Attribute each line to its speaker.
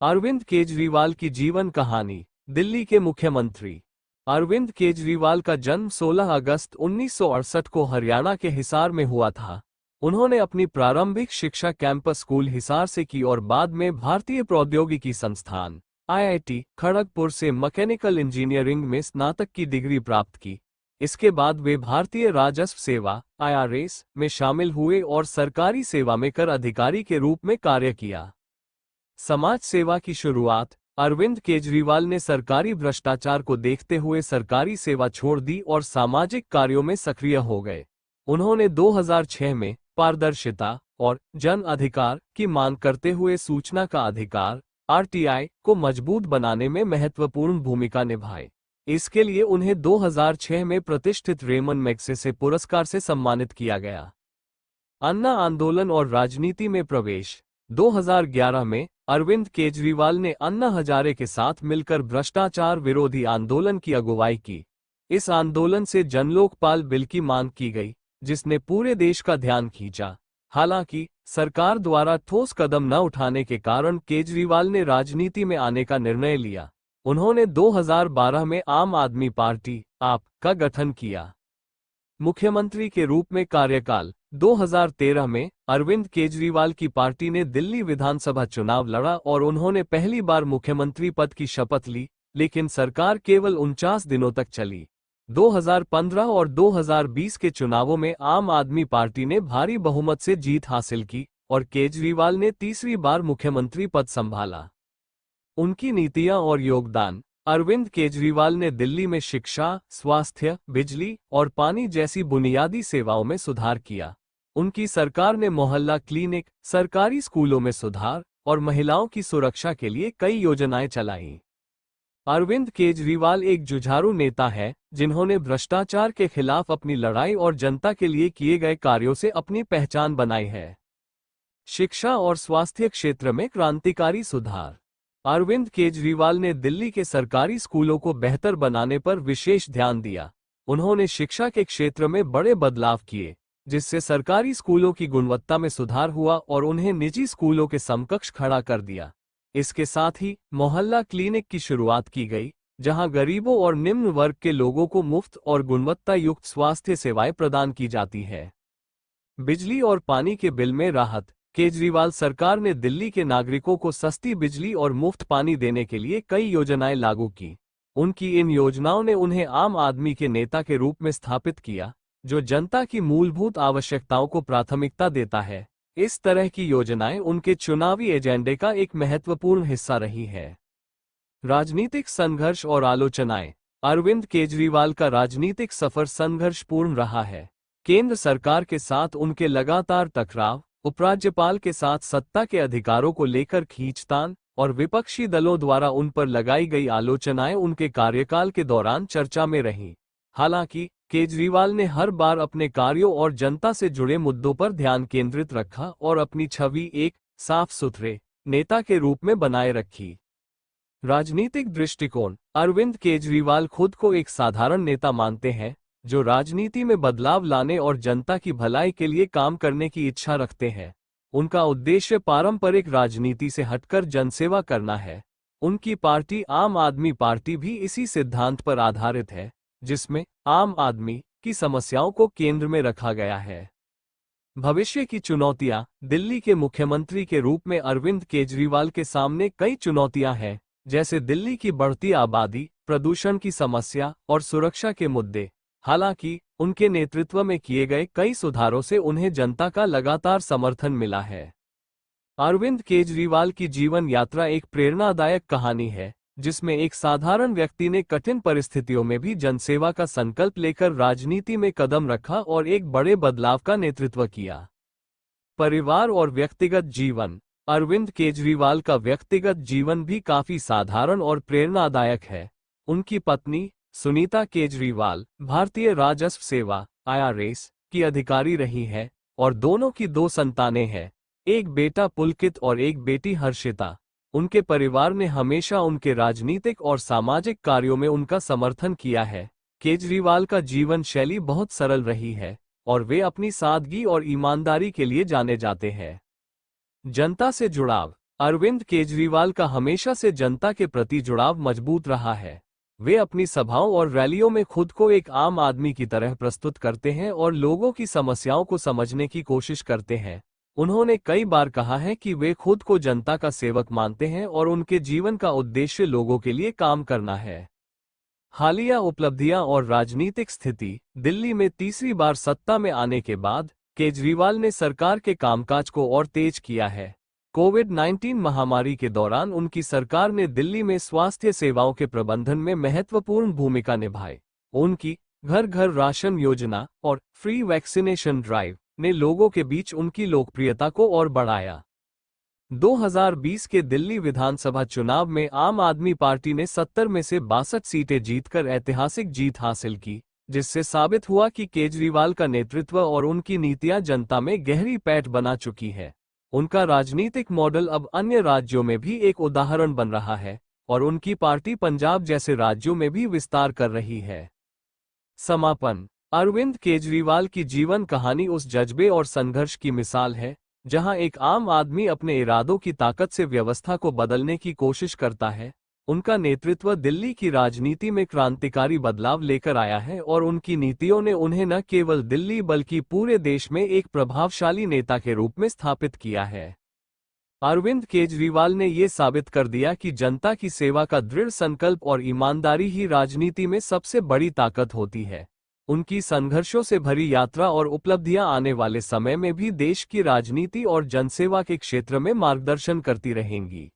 Speaker 1: अरविंद केजरीवाल की जीवन कहानी। दिल्ली के मुख्यमंत्री अरविंद केजरीवाल का जन्म 16 अगस्त 1968 को हरियाणा के हिसार में हुआ था। उन्होंने अपनी प्रारंभिक शिक्षा कैंपस स्कूल हिसार से की और बाद में भारतीय प्रौद्योगिकी संस्थान (IIT) खड़गपुर से मैकेनिकल इंजीनियरिंग में स्नातक की डिग्री प्राप्त की। इसके बाद वे भारतीय राजस्व सेवा (IRS) में शामिल हुए और सरकारी सेवा में कर अधिकारी के रूप में कार्य किया। समाज सेवा की शुरुआत अरविंद केजरीवाल ने सरकारी भ्रष्टाचार को देखते हुए सरकारी सेवा छोड़ दी और सामाजिक कार्यों में सक्रिय हो गए। उन्होंने 2006 में पारदर्शिता और जन अधिकार की मांग करते हुए सूचना का अधिकार (RTI) को मजबूत बनाने में महत्वपूर्ण भूमिका निभाई। इसके लिए उन्हें 2006 में प्रतिष्ठित रेमन मैग्सेसे पुरस्कार से सम्मानित किया गया। अन्ना आंदोलन और राजनीति में प्रवेश 2011 में अरविंद केजरीवाल ने अन्ना हजारे के साथ मिलकर भ्रष्टाचार विरोधी आंदोलन की अगुवाई की। इस आंदोलन से जनलोकपाल बिल की मांग की गई, जिसने पूरे देश का ध्यान खींचा। हालांकि सरकार द्वारा ठोस कदम न उठाने के कारण केजरीवाल ने राजनीति में आने का निर्णय लिया। उन्होंने 2012 में आम आदमी पार्टी (आप) का गठन किया। मुख्यमंत्री के रूप में कार्यकाल 2013 में अरविंद केजरीवाल की पार्टी ने दिल्ली विधानसभा चुनाव लड़ा और उन्होंने पहली बार मुख्यमंत्री पद की शपथ ली, लेकिन सरकार केवल 49 दिनों तक चली। 2015 और 2020 के चुनावों में आम आदमी पार्टी ने भारी बहुमत से जीत हासिल की और केजरीवाल ने तीसरी बार मुख्यमंत्री पद संभाला। उनकी नीतियां और योगदान अरविंद केजरीवाल ने दिल्ली में शिक्षा, स्वास्थ्य, बिजली और पानी जैसी बुनियादी सेवाओं में सुधार किया। उनकी सरकार ने मोहल्ला क्लिनिक, सरकारी स्कूलों में सुधार और महिलाओं की सुरक्षा के लिए कई योजनाएं चलाईं। अरविंद केजरीवाल एक जुझारू नेता है, जिन्होंने भ्रष्टाचार के खिलाफ अपनी लड़ाई और जनता के लिए किए गए कार्यों से अपनी पहचान बनाई है। शिक्षा और स्वास्थ्य क्षेत्र में क्रांतिकारी सुधार अरविंद केजरीवाल ने दिल्ली के सरकारी स्कूलों को बेहतर बनाने पर विशेष ध्यान दिया। उन्होंने शिक्षा के क्षेत्र में बड़े बदलाव किए, जिससे सरकारी स्कूलों की गुणवत्ता में सुधार हुआ और उन्हें निजी स्कूलों के समकक्ष खड़ा कर दिया। इसके साथ ही मोहल्ला क्लिनिक की शुरुआत की गई, जहां गरीबों और निम्न वर्ग के लोगों को मुफ्त और गुणवत्ता युक्त स्वास्थ्य सेवाएं प्रदान की जाती है। बिजली और पानी के बिल में राहत केजरीवाल सरकार ने दिल्ली के नागरिकों को सस्ती बिजली और मुफ्त पानी देने के लिए कई योजनाएं लागू की। उनकी इन योजनाओं ने उन्हें आम आदमी के नेता के रूप में स्थापित किया, जो जनता की मूलभूत आवश्यकताओं को प्राथमिकता देता है। इस तरह की योजनाएं उनके चुनावी एजेंडे का एक महत्वपूर्ण हिस्सा रही है। राजनीतिक संघर्ष और आलोचनाएं अरविंद केजरीवाल का राजनीतिक सफर संघर्षपूर्ण रहा है। केंद्र सरकार के साथ उनके लगातार टकराव, उपराज्यपाल के साथ सत्ता के अधिकारों को लेकर खींचतान और विपक्षी दलों द्वारा उन पर लगाई गई आलोचनाएं उनके कार्यकाल के दौरान चर्चा में रहीं। हालांकि केजरीवाल ने हर बार अपने कार्यों और जनता से जुड़े मुद्दों पर ध्यान केंद्रित रखा और अपनी छवि एक साफ सुथरे नेता के रूप में बनाए रखी। राजनीतिक दृष्टिकोण अरविंद केजरीवाल खुद को एक साधारण नेता मानते हैं, जो राजनीति में बदलाव लाने और जनता की भलाई के लिए काम करने की इच्छा रखते हैं। उनका उद्देश्य पारंपरिक राजनीति से हटकर जनसेवा करना है। उनकी पार्टी आम आदमी पार्टी भी इसी सिद्धांत पर आधारित है, जिसमें आम आदमी की समस्याओं को केंद्र में रखा गया है। भविष्य की चुनौतियां दिल्ली के मुख्यमंत्री के रूप में अरविंद केजरीवाल के सामने कई चुनौतियां हैं, जैसे दिल्ली की बढ़ती आबादी, प्रदूषण की समस्या और सुरक्षा के मुद्दे। हालांकि उनके नेतृत्व में किए गए कई सुधारों से उन्हें जनता का लगातार समर्थन मिला है। अरविंद केजरीवाल की जीवन यात्रा एक प्रेरणादायक कहानी है, जिसमें एक साधारण व्यक्ति ने कठिन परिस्थितियों में भी जनसेवा का संकल्प लेकर राजनीति में कदम रखा और एक बड़े बदलाव का नेतृत्व किया। परिवार और व्यक्तिगत जीवन अरविंद केजरीवाल का व्यक्तिगत जीवन भी काफी साधारण और प्रेरणादायक है। उनकी पत्नी सुनीता केजरीवाल भारतीय राजस्व सेवा (IRS) की अधिकारी रही है और दोनों की 2 संतानें हैं, एक बेटा पुलकित और एक बेटी हर्षिता। उनके परिवार ने हमेशा उनके राजनीतिक और सामाजिक कार्यों में उनका समर्थन किया है। केजरीवाल का जीवन शैली बहुत सरल रही है और वे अपनी सादगी और ईमानदारी के लिए जाने जाते हैं। जनता से जुड़ाव अरविंद केजरीवाल का हमेशा से जनता के प्रति जुड़ाव मजबूत रहा है। वे अपनी सभाओं और रैलियों में खुद को एक आम आदमी की तरह प्रस्तुत करते हैं और लोगों की समस्याओं को समझने की कोशिश करते हैं। उन्होंने कई बार कहा है कि वे खुद को जनता का सेवक मानते हैं और उनके जीवन का उद्देश्य लोगों के लिए काम करना है। हालिया उपलब्धियां और राजनीतिक स्थिति। दिल्ली में तीसरी बार सत्ता में आने के बाद केजरीवाल ने सरकार के कामकाज को और तेज किया है। कोविड-19 महामारी के दौरान उनकी सरकार ने दिल्ली में स्वास्थ्य सेवाओं के प्रबंधन में महत्वपूर्ण भूमिका निभाई। उनकी घर घर राशन योजना और फ्री वैक्सीनेशन ड्राइव ने लोगों के बीच उनकी लोकप्रियता को और बढ़ाया। 2020 के दिल्ली विधानसभा चुनाव में आम आदमी पार्टी ने 70 में से 62 सीटें जीतकर ऐतिहासिक जीत हासिल की, जिससे साबित हुआ कि केजरीवाल का नेतृत्व और उनकी नीतियां जनता में गहरी पैठ बना चुकी है। उनका राजनीतिक मॉडल अब अन्य राज्यों में भी एक उदाहरण बन रहा है और उनकी पार्टी पंजाब जैसे राज्यों में भी विस्तार कर रही है। समापन। अरविंद केजरीवाल की जीवन कहानी उस जज्बे और संघर्ष की मिसाल है जहां एक आम आदमी अपने इरादों की ताकत से व्यवस्था को बदलने की कोशिश करता है। उनका नेतृत्व दिल्ली की राजनीति में क्रांतिकारी बदलाव लेकर आया है और उनकी नीतियों ने उन्हें न केवल दिल्ली बल्कि पूरे देश में एक प्रभावशाली नेता के रूप में स्थापित किया है। अरविंद केजरीवाल ने ये साबित कर दिया कि जनता की सेवा का दृढ़ संकल्प और ईमानदारी ही राजनीति में सबसे बड़ी ताकत होती है। उनकी संघर्षों से भरी यात्रा और उपलब्धियां आने वाले समय में भी देश की राजनीति और जनसेवा के क्षेत्र में मार्गदर्शन करती रहेंगी।